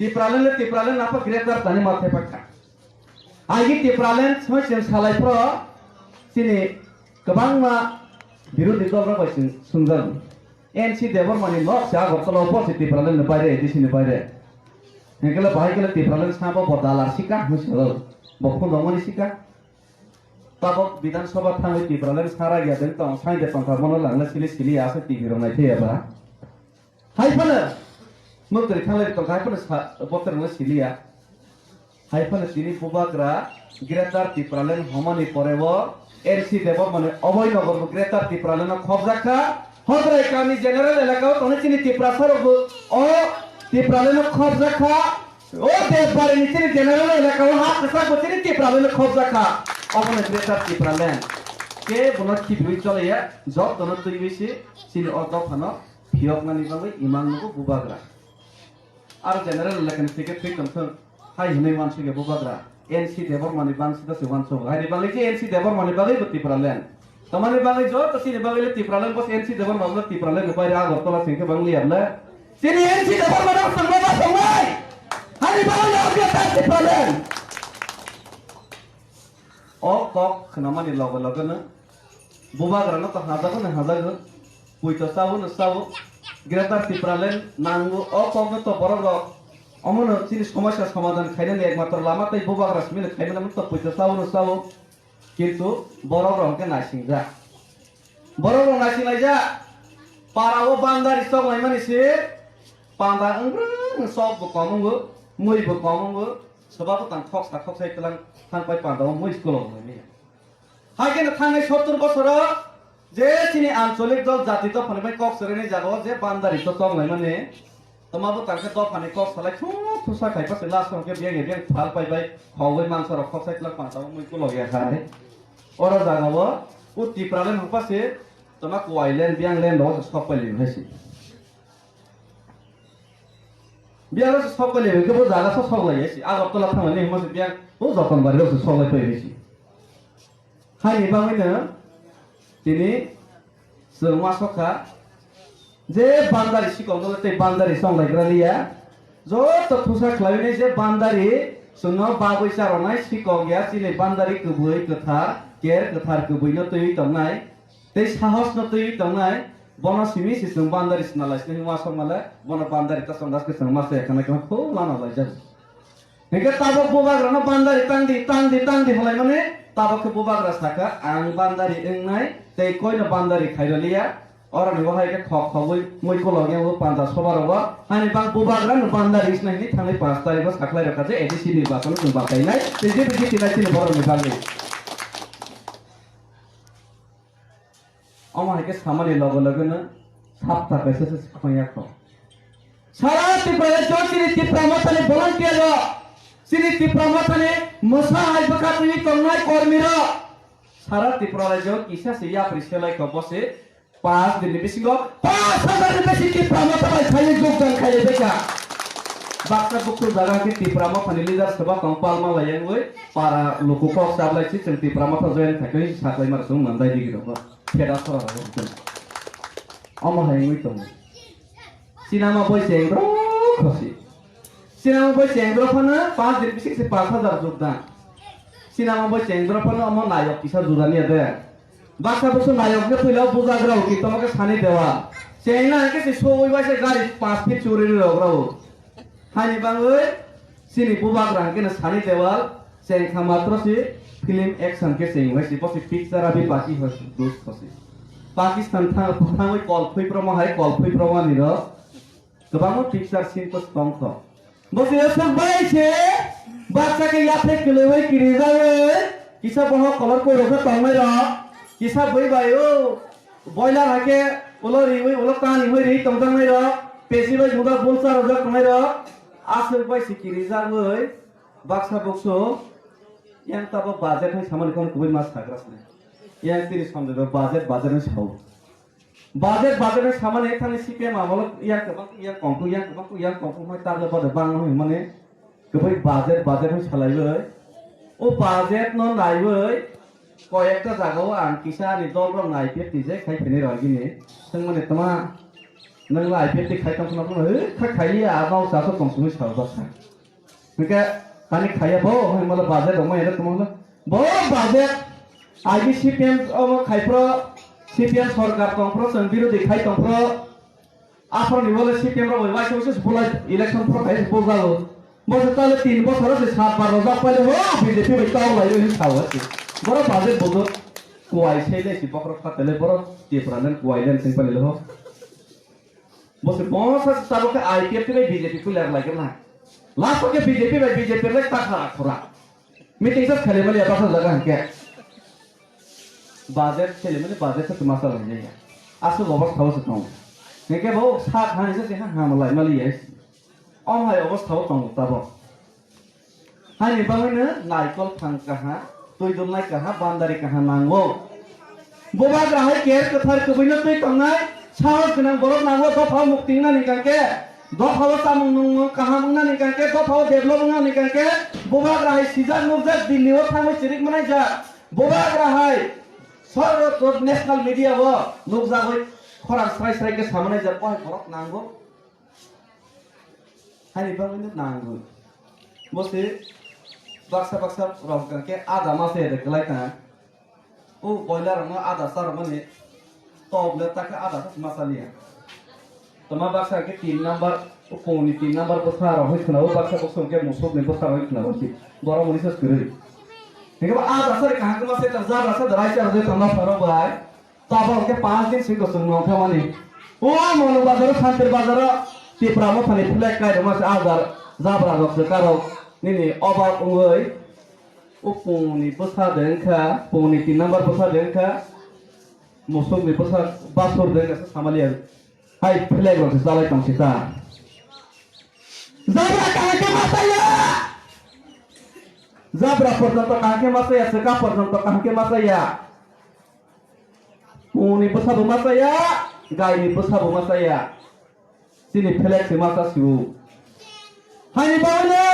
tipralen apa greater tani mathe pakka agi tipralen semacam salai pro sini kebang ma biru di dol berapa sih sunggal NC Debor mani lok sia gortolo po si tipralen ne bayre di sini bayre hengkala bahai kala tipralen sapa bodalar sika musel bokun domani sika tabok বিধানসভা থামে tipralen sara gya den tong sai de tong karmono langla sili ase TV ronai the ba hai phana mukri thangle tong hai phana botter ngla silia hai phana tini pubagra greater tipralen homani porebo NC Debor মানে অবৈধ নগর greater Tipraland খবজাখা হদরাই কামি general এলাকাও তনে চিনি তিপ্রাসর ও তিপ্রালেন খবজাখা ও দেশবারে নিচিনি general এলাকাও হাত কসা গচিনি Tipraland খবজাখা অবনে greater Tipraland কে বনত কি দুই চলেয়া জব তনে তুই বেশি চিনি অত ফানো ফিয়ক নানি বাবু ইমান নগো বুবাগ্রা আর জেনারেল এলাকানি থেকে তুই কমসন হাই হনে মানসিকে বুবাগ্রা NC Debor mani bang sida sewan so hari bang lagi NC Debor mani bang itu tipralen tamani bang jo to sini bang itu tipralen bos NC Debor mani tipralen ke bayar agor tola singke bang liar la sini NC Debor mani sangma samai hari bang lagi ta tipralen oh kok kenapa ni logo na buba garana to hada puito sawu greater tipralen nangu oh kok to borogo অমন চিনি সমস্যার সমাধান খাইলে একমাত্র লামাতেই বুবাগরা মিলে খাইবে না তো পয়সা সাউ কিন্তু বড় রংকে নাইসিং যা বড় রং নাইসিং লাই যা পারাও বান্দারি সব নাই মানিছে পান্দা সব কমঙ্গো মুইবো কমঙ্গো সবাবো তান ঠক সাই তলাং থাং পাই পান্দাও মুই স্কুল হইনি হাইকেন থাঙ্গাই 70 বছর যে চিনি আঞ্চলিক দল জাতি তো ফনে কক সরেনি যাবো যে বান্দারি তো সব নাই মানে তোমাবো তাকে তো ফানি কক সালাই থুসা খাইপা সে লাস্ট কে বিয়ে ফাল পাইবাই হওই মানসর কক সাইতলা পাঁচাও মুই কো লগিয়া খাই ওরা জাগাবো ও তিপ্রালেন হপাসে তোমা কোয়াইলেন বিয়াংলেন দ সব পাইলি হইছি বিয়ার সব পাইলি কে বো জাগা সব লাগাইছি আগরতলা থামানি হিমসে বিয়াং ও যতন বাড়ি সব লাই পাইছি হাই নিবামিনা তিনি semua soka je bandari sikongol te bandari songlaigra liya jo to thusa khlaine je bandari sunno bagoi saronai sikogya chile bandari kubui kathar ker kathar kubui no tui tongnai te sahos no tui tongnai bono simi sisung bandari snalais ni ma somala bono bandari ta sondas ke sangma se kana kana ko lana lai ja hege tabok bobagra no bandari tangdi holai mane tabok ke bobagra saka ang bandari engnai te koi no bandari khairoliya orang ni wahai ke khok moi ko logya wo panda sobaroba hani bang bubagra no bandari isnai ni thangai 5 tarikh ko saklai rakha je edc nirbacon ko bakai nai te je bi tinai tin boro ni bangi ama ke samani logo na sapta kaise se khoya kho sara tipra jotiri tipra matane volunteer ro sini tipra matane mosa hai baka tuni tongnai kormira sara tipra jo kisa se ya priselai ko bose 5 दिन बेसिगो 5000 बेसि तिप्रामा तबाय खाले जोगदान खाले बेका बाक्सा बुकु जागा के तिप्रामा फानिलि jar सबा कंपालमा lion वय पारा लोको को साबलाय छि जों तिप्रामा त जयन थाकै साखलाय मार जों नन्दाय दिगिरो फेदा सरा जों अमा हाय वय तम सिनेमा बय सेंग्रो खसि सिनेमा बय सेंग्रो फना 5 दिन बेसि से 5000 जोगदान सिनेमा बय सेंग्रो फना अमा नायक किसा जुदानि दे बाक्सा बसो नायक ने फैलाव बुजाग्राव कि तमके सानि देवा सेंना के से सोय बासे गाड़ी 5 फीट चोरी रग्राव हानि बांगै सिनि बुबाग्रा के न सानि देवा सें खामात्र से फिल्म एक्शन के सें वैसे पसे पिक्चर अभी बाकी हो दोस्त पसे पाकिस्तान थाङै कल फैप्रमा हाय कल फैप्रमा नि र गोबां पिक्चर सिन को स्ट्रंग थ बसे सब बाइसे बाक्सा के यात्रे के लेवै किरि जाय किसा बह कलर को रख तंगै र किसा बई बायो बॉयलर हाके उलो रिवै उलो कान हिमै रि तंजang नै र पेसि बाय मुदा बोलसा रजा कमै र आसर बाय सिकिरि जागै बाक्सा बक्सो यां ताबो बाजेट है सामान कोन कुबै मास थाग्रासने यां तिरि समझो बाजेट नै साउ बाजेट नै सामान एक थाने सिपे मामल यां कंपु मै तागले बद बांग नै माने गोबै बाजेट है सालायबै ओ बाजेट न नायबै কয়েকটা জায়গাও আন কিসা নি দল রং নাই পেতি যে খাই ফেনে রগিনি जों माने तमा nang lai pe ti khai tong khna ko he khai ya mau sa so tong sumi sa ba sa nge tani khai bo he mala baje dong ma ere tumang bo baje agi CPM o khai pro CPM Sarkar tong pro sang birodi khai tong pro afro ni bole CPM ro wai so bola election pro khai bo galo bo tale 3 বছর se 7 বার রোজা পাইলে ho BJP bai taw lai oi saw ase boro baje bodo kuai sele si pokro khatele boro ti pranen kuai len sing pale ho bose bonsa sabo ke IPF ke BJP ku ler lagi na last ke BJP bai BJP le ta khara khura meeting sa khale mali apa sa jaga ke budget khale mali budget sa tumasa lai ya asu gobas thaw sa tong neke bo sa khani sa ha ha malai mali yes on hai obas thaw tong ta bo hai ni bangina naikol phang kaha tui dum nai kaha bandari kaha nangwo boba grahai ker kathar kubina tui tangnai साहस गोनां बर' नांगौ दफाव मुक्ति होननानै कांके दफाव सामुं नंगौ काहाम होननानै Kanke दफाव develop होननानै कांके बबा ग्राहाय सिजाक नुजाक दिल्लीयाव थांबाय सिरिक मोननाय जा बबा ग्राहाय सर्व नेशनल मिडियाव नुजाबै खरां स्राय स्राय के सामनाय जा पहाय बरफ नांगौ हानि बांनो नांगौ बसे बाक्सा बाक्सा रं कांके आधा मासे देखलाय का ओ बॉयलर म आधा सार माने तब तक आधा मसालिया तो मैं बाक्सा के 3 नंबर कोनी 3 नंबर बसा रहो खनाओ बाक्सा बसों के मुसोब ने बसा रहो खनाओ की बड़ा मुनि से करे ठीक है आधा सर कहां के मासे तक जा रहा दराई चार दे तमा फरो बाय तब के 5 दिन से गसं न था माने ओ मनो बाजार खातिर बाजार ती प्रामो थाने फ्लैग काय मासे आधार जाब्रा गस कारो नि अबा उंगै ओ कोनी बसा देंखा कोनी 3 नंबर बसा देंखा Musuh ni pasal basur dengan samalia. Hai pelai gua sesalai tong kita. Zabra kahke masaya. Zabra portanto kahke masaya, seka portanto kahke masaya. Uni pasabu masaya, gai ni pasabu masaya. Sini pelai si masa siu. Hai ni bawa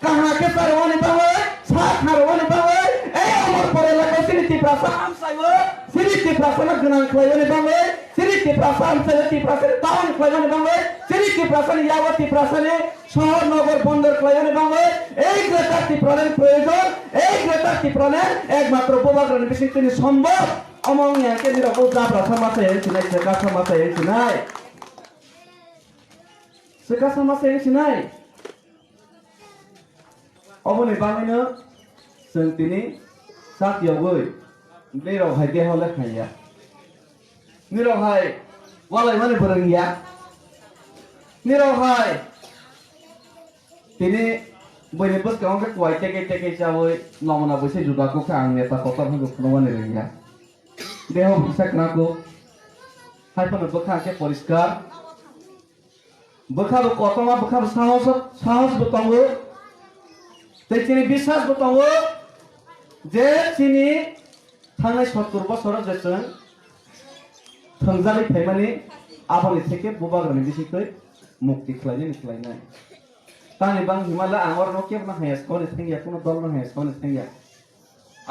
kahke sarwani bawa, saat harwani bawa. Amor por el sini ti prasam sayo. Sini ti prasam genang klayone bangwe. Sini ti prasam ti prasam taun klayone bangwe. Sini ti prasam yawati prasane শহর নগর বন্দর কল্যাণে বাংলা এই গ্রেটারটি প্রণয়ন প্রয়োজন এই গ্রেটারটি প্রণয়ন একমাত্র প্রবাগরণের বিষয় তিনি সম্ভব অমং ইয়াকে নিরপো জাবরা সমাজে এসে নাই সেকা সমাজে এসে নাই সেকা সমাজে এসে নাই অবনি বাংলানো जों दिनै साथियावबो निरावहाय देहाव लेखाया निरावहाय वालाय माने फोरोंगिया निरावहाय दिनै बयनि बसकाव के कुवाय टेके टेके जावै नमना बसे जुदाखौ का आं नेता कतर हंगो फुनवाने रोंगिया देहाव बिसाकनाखौ हायफोनो बखा के परिष्कार बखाबो कतमा बखाबो साहस बतंगो तेचिनि বিশ্বাস बतंगो जे चिनि थांनाय 70 বছর जेसों थंजालै थाइमानि आबनि থেকে बुबागरनि बिसिखै मुक्ति खलायनि खलायनाय तानि बां हिमाला आंवर न केबना हायस कोने थंगिया कोनो दल न हायस कोने थंगिया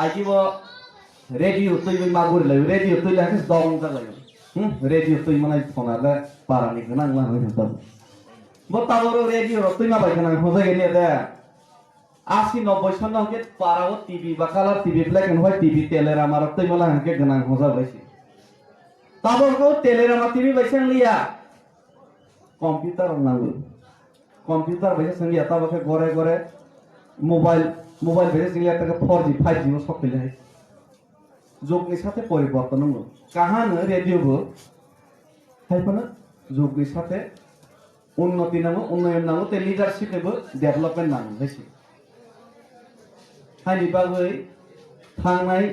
आजिबो रेडियो तैबो मागुर लै रेडियो तै लाखस दं जालायो रेडियो तै मनाय फनाला पारानि गनां ला होय दं बताबरो रेडियो तै मा बाय गनां होजायनि दे 80-90 सन के पाराओ टीवी बा colour TV black and white TV टेलेरा मारो तै मला हंके गनां होजा बायसि ताबरको टेलेरा मा टीवी बायसां लिया कंप्यूटर नांगो कंप्यूटर बायसा संगिया ताबके गरे गरे मोबाइल बायसा संगिया तक 4G 5G नो सफैले है जुगनि साथे परिवर्तन नंगो काहानो रेडियोबो हायफोनो जुगनि साथे उन्नति नांगो उन्नयन नांगो ते लीडरशिपबो डेभलपमेन्ट नांगो बायसि हानि बागै थांनाय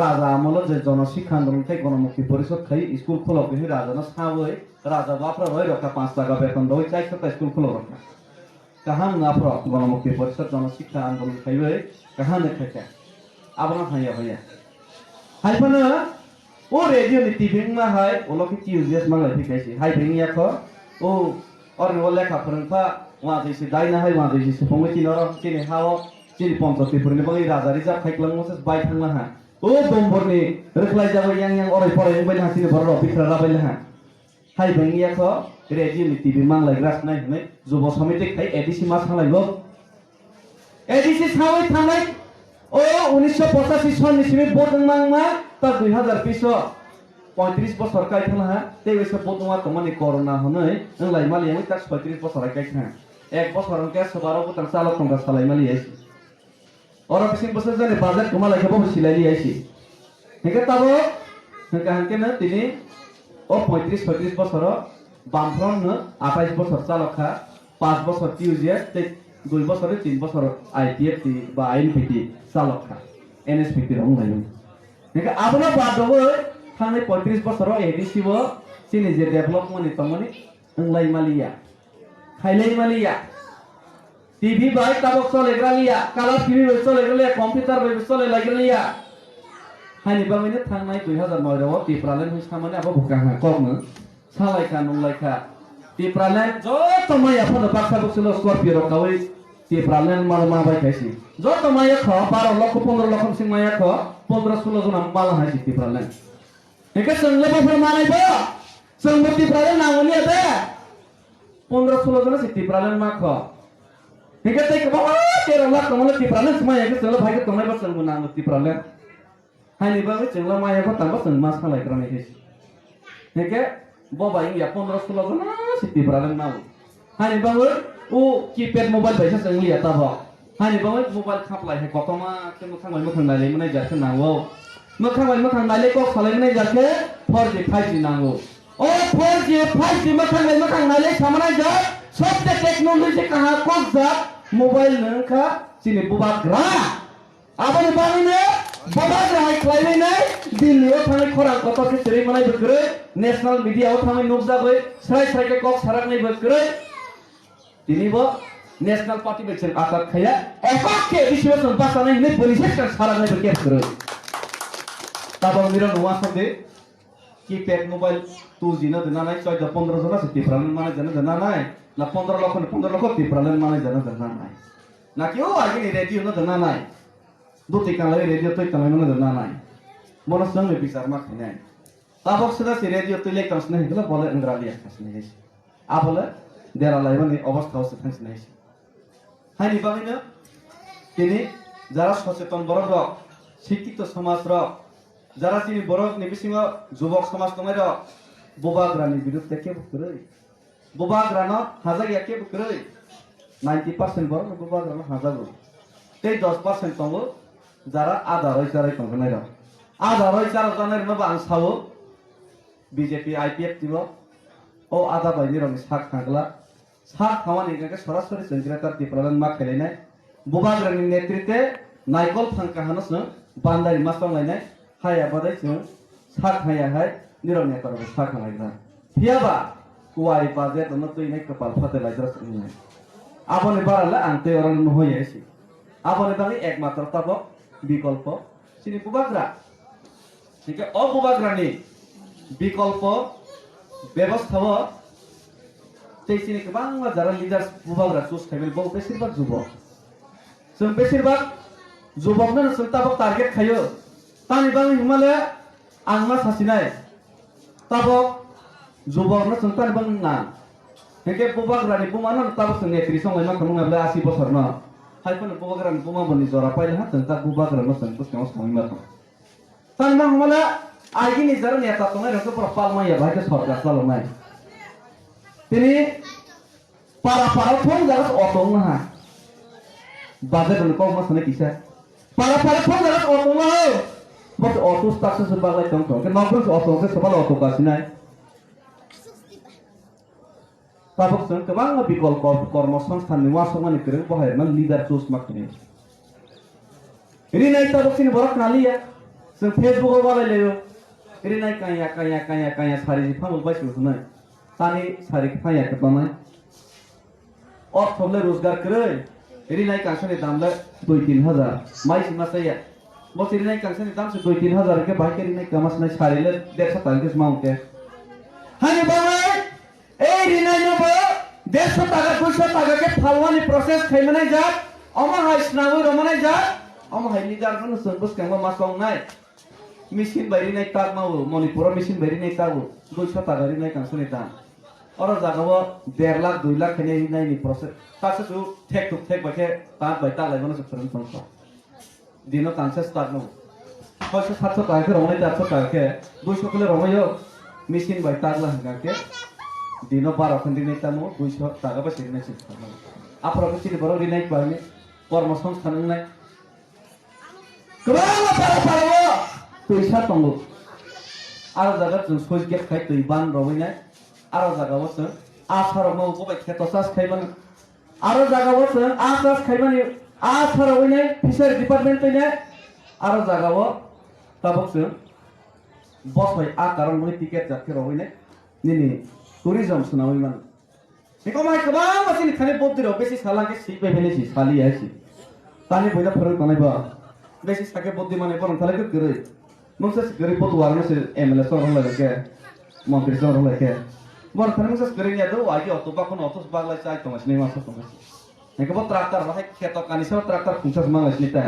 राजा आमल जे जनशिक्षा आंदोलन के गणमुक्ति परिषद खाई स्कूल खोलो के राजा सावै राजा बाफ्रा रय रखा 5 टाका वेतन दoi 4 टाका स्कूल खोलो रखा कहां नाफ्रा गणमुक्ति परिषद जनशिक्षा आंदोलन खाइबै कहां ने खाया आबना खाया भैया हायफोनो ओ रेडियो नि टीवी मा हाय ओलखि टीयूजेस मांगलाय फिकायसि हाय बेनिया ख ओ अरनो लेखा फोरोंफा वा जैसे दाइना हाय वा जैसे सफंगै तिनर तिनि हाव तिनि पन्चतीफोरनि बगै राजा रिजार्भ खाइख्लांमोस बाय थांना हा ओ दमबरनि रोखलाय जाबाय yang अराय फरायबाय हासिनि भरर बिखरा राबाय हा hai bengi akho radio ni tv manglai gras nai hnai jubo samiti khai edc ma sanglaibo edc sawai thangnai o 1985 sonni simi bodong mangma ta 2020 35 বছর কাই থানা তে ওইসব বদমা তোমানি করোনা হনই নলাই মালি আমি তাক 35 বছর কাই থানা এক বছর কে সবারো বুতাং চালক টঙ্কা চালাই মালি আইছি ওরা 20 বছর জানে বাজার কমালাই খাবো সিলাইলি আইছি হেকে তাবো হেকে হানকে না তিনি ও 35 বছর বামফ্রন 28 বছর চালকা 5 বছর টিউজিয়া তে 2 বছরে 3 বছর আইপিএফ বা আইনপিটি চালকা এনএসপিটি রং লাইন হেকে আবনা বাদবো थांनाय 35 बोसोराव एडिसिबो सिनि जे डेभलपमेन्ट तमनि अंगलाय मालिया खाइलाय मालिया टीवी बाय ताबक चलेग्रा लिया कालार टीवी बाय चलेग्रा लिया कम्पिउटार बाय चले लाग्रा लिया हानि बामैनो थांनाय 2009 राव टिप्रालेन हुइ सामाने आबो बुकाहा कगनो सालायखा नंलायखा टिप्रालेन जत माया फद बाक्सा बक्सलो स्कर्पियो रकावै टिप्रालेन मालमा बाय खाइसि जत माया ख 12 लाख 15 लाख सिं माया ख 15 16 जना माला हाइसि टिप्रालेन हेके संगले बफर मानायबो संगति प्राले नांगनि आते 15 16 जना सिति प्राले माख हेके तै कबा 13 लाख कमले ति प्राले समय हेके संगले भाइके तंगनाय बस संग नांग ति प्राले हानि बाबे संगला माया को तंग संग मास खालाय करने हेस हेके बबाय या 15 16 जना सिति प्राले नांग हानि बाबे उ कीपैड मोबाइल बायसा संगलिया ताबो हानि बाबे मोबाइल खापलाय हे कतमा के मोखांबाय मोखां नायले मने जाखो नांगौ मोखां नायले को खालायनाय जाखे 4G 5G नांगौ ओ 4G 5G मोखां नायले सामनाय जा सब टेक्नोलॉजी कहा को जा मोबाइल नखा सिनि बुबाग्रा आबनि बानिने बुबाग्रा हाय खालायनाय दिल्लीयाव थांनाय खरा कतके सेरि मानाय बगरै नेशनल मीडियायाव थांनाय नुजाबै स्राय स्रायके कक साराखनाय बगरै दिनिबो नेशनल पार्टी बेचन आकात खाया एफाके विश्वसन बासानाय ने पुलिस साराखनाय बगरै ताबा मिरो नवा सदे कीपैड मोबाइल 2G न देना नाय 14 15 जना सिति प्रालन माने जन देना नाय ला 15 लाख ति प्रालन माने जन देना नाय ना क्यों आगे रेडियो न देना नाय दुति काले रेडियो तय तमय न देना नाय मनस संग विचार मा खने ताबक सदा से रेडियो तय लेकस नहीं गला बोले अंग्रालिया खसने है आबले देरा लाइबनि अवस्था से थांस नहीं हानि बामिनो तिनि যারা সচেতন বড় শিক্ষিত সমাজ র যারা তিনি বড় নিবিসিং যুবক সমাজ তোমার বোবাগ্রানি বিরুদ্ধে কে বকরে বোবাগ্রানো হাজাগিয়া কে বকরে 90% বড় বোবাগ্রানো হাজাগো তেই 10% তঙ্গ যারা আধা রইচারাই তঙ্গ নাই আধা রইচার জানের নবা আং সাও বিজেপি আইপিএফ দিব ও আধা বাইনি রং সাক থাকলা সাক খাওয়ানি কে সরাসরি সেন্ট্রাল টিপ্রালান মা খেলাইনাই বোবাগ্রানি নেতৃত্বে नायकल फांका हानस बान्दारि मास्टां लायनाय हाया बादाय जों साख हाया हाय निरने तरबो साख लायग्रा फियाबा कुवाइ बाजे दन तैनाय कपाल फाते लायग्रा संनाय आबने बाराला आं तै अरन नहय एसि आबने बानि एकमात्र ताबो विकल्प सिनि बुबाग्रा ठीक है अबुबाग्रानि विकल्प व्यवस्थाव तैसिनि गोबां जारा लिडार्स बुबाग्रा चुज खाइबेल बौ बेसिरबाग जुबक जों बेसिरबाग जुबकनो नोंसोर टारगेट खायो तानि बांनि हिमालय आंमा सासिनाय ताबक जुबकनो जों तानि बां ना हेके बुबाग्रानि बुमानो ताबक जों नेत्री संलाय मा खनुङाब्ला 80 बोसोर न हायफोन बुबाग्रानि बुमा बनि जरा पाइले हा जों ता बुबाग्रानो जों बुस्ताव सङै मा तानि बां हिमालय आइगिनि जरा नेता तंनाय रखो पर पालमाया भाइके सरकार चालनाय तिनि पारा थों जरा अटोङ हा बाजार को मसने किसा para phone darat auto ma bot auto station se bagai tong tong ke nokron auto ke sabal auto ka sinai tabok sang kebang বিকল্প কর্মসংস্থান নিवासमनि kereng bahayna leader choose makni iri nai tabok sini borak nalia sang facebook balai leyo iri nai kaya sari phamul bai sunai tani sari phaya ke banai और थोले रोजगार करे iri nai kangsani damla 2-3 हजार mai sima saya bos iri nai kangsani dam se 2-3 हजार ke bai ke iri nai kamas nai sarile 150 টাকা ke maung ke hani bangai ei iri nai no bo 150 টাকা 200 টাকা ke falwani process khaimanai ja ama hai snawi romanai ja ama hai lidar kan sun bus kangma masong nai machine বাইরে নাই তাক মাও Manipur machine বাইরে নাই তাকো 200 টাকা রি নাই কাংসনি দাম और জাগাবো 1.5 লাখ 2 লাখ খেনে নাই নি প্রসেস তাছে তো ঠেক বাকে তাক বাই তাক লাইবো না সরন সংস দিনো কাংসে স্টার্ট নো 600 টাকা কে রমাই 400 টাকা কে 200 কিলো রমাইও মেশিন বাই তাক লা হাঙ্গাকে দিনো 12 ঘন্টা নাই তামো 200 টাকা বা সেনে সে আপনারা চিনি বড় রি নাই পাইনি কর্মসংস্থান নাই गोबां पारो फैसा दङ आरो जागा जों सय गेट खाय दै बान रवैनाय आरो जागाव जों आसाराव मावबो बाय खेतसास खायमान आरो जागाव जों आसास खायमानि आसाराव रवैनाय फिसारि डिपार्टमेन्ट फैनाय आरो जागाव ताबक जों बसय आकाराव मुनि टिकेट जाखे रवैनाय निनि टुरिजम सुनावैमान बेखौ माय गोबां मानसिनि खाने बद्दिराव बेसे सालांगे सिबाय फैनायसि सालियासि तानि बयना फोरों थानायबा बेसी साके बुद्धि माने पर थाले के गरे मुंसे गरे पत वारन से एमएलए सर होला के मंत्री सर होला के बर थाने मुंसे गरे या दो आगे अतो बाखन अतो बागला चाय तो मसने मास तो मस नेके बो ट्रैक्टर बाहे खेत कानि से ट्रैक्टर खुंसा मांगस निता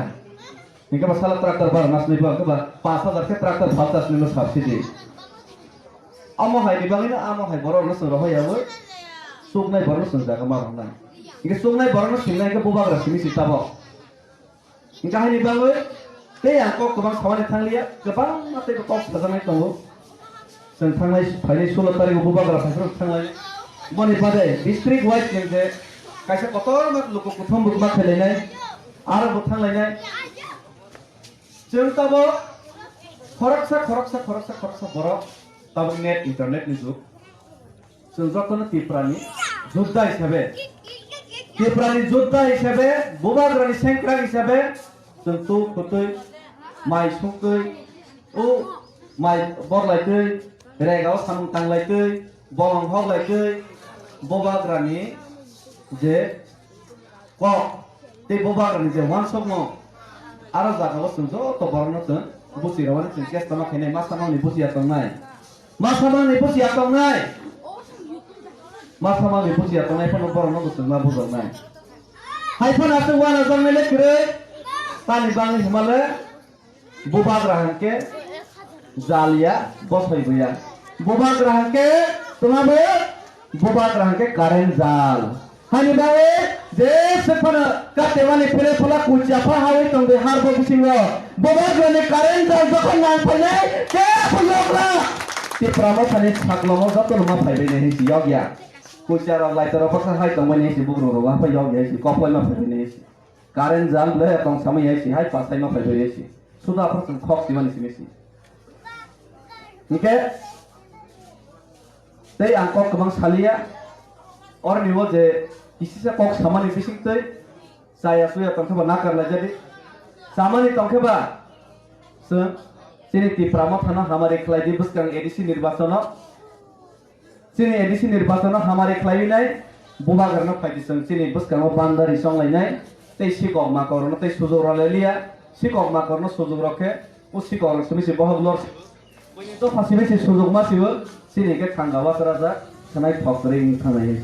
नेके बा साला ट्रैक्टर बार नास नै बा के बा 5000 के ट्रैक्टर फालतास नै सब्सिडी अमो हाय दिबांगिना अमो हाय बरो न सर होयाबो सुकनाय बरो सर जागा मारना इके सुकनाय बरो न सिंनाय के बोबाग्रा सिनि Sitabo Ingkah ini bang, deh yang kau kebang kawan yang lihat, kebang mati kau pasang itu tunggu, tentang lagi, hari Solo tarik buka berapa terus tentang lagi, mana pada distrik wise yang deh, kaisa kotor mat luku kuthum buka khelai, arah butang lagi, cerita bo, koraksa borok, tahu net internet ni juga, sejak tu nanti prani, juda isabe. Kiprani jodha hisabe bobagrani sengkra hisabe tentu khotoi mai sungkoi o mai borlaitoi regao samung tanglaitoi bolong hoglaitai bobagrani je ko te bobagrani je wan sokmo aro jagao sungjo to borno tun busi rawani sing kestama khenai masamang ni busi atongnai masa mali puji atau naik pun orang nunggu semua bukan naik. Hai pun atau wana zaman melek kere, tani bangi himale, bubag rahan ke, jalia bos hai buya. Bubag rahan ke, tumabe, bubag rahan ke karen jal. Hani bawe, jese pun kate wani pele pula kuci apa hawi tunggu harbo bisingo. Bubag rahan karen jal jokon nang pene, ke pulokla. Ti pramu tani saklomo jatuh rumah paybe nih siok ya. Kucara lighter apa sah hai tong mani si bukro ro apa yog ya si kopoi ma phe ni si karen jam le tong samai ya si hai pasai ma phe ya si sudah apa tong khok si mani si si oke tei angkok kebang salia or niwo je isi se kok samani bising tei saya suya tong khaba nakar la jadi samani tong khaba se sini ti prama thana hamare khlai di buskang edisi nirbachon sini edisi nirbachon hamare khlai nai buba garna faidisang sini buskang bandari song lai nai tei sikok ma korno tei sujog ralelia sikok ma korno sujog rokhe o sikok sumi si bohoglor bini to phasibe si sujog ma sibo sini ke khangawa taraja sanai phokring thanai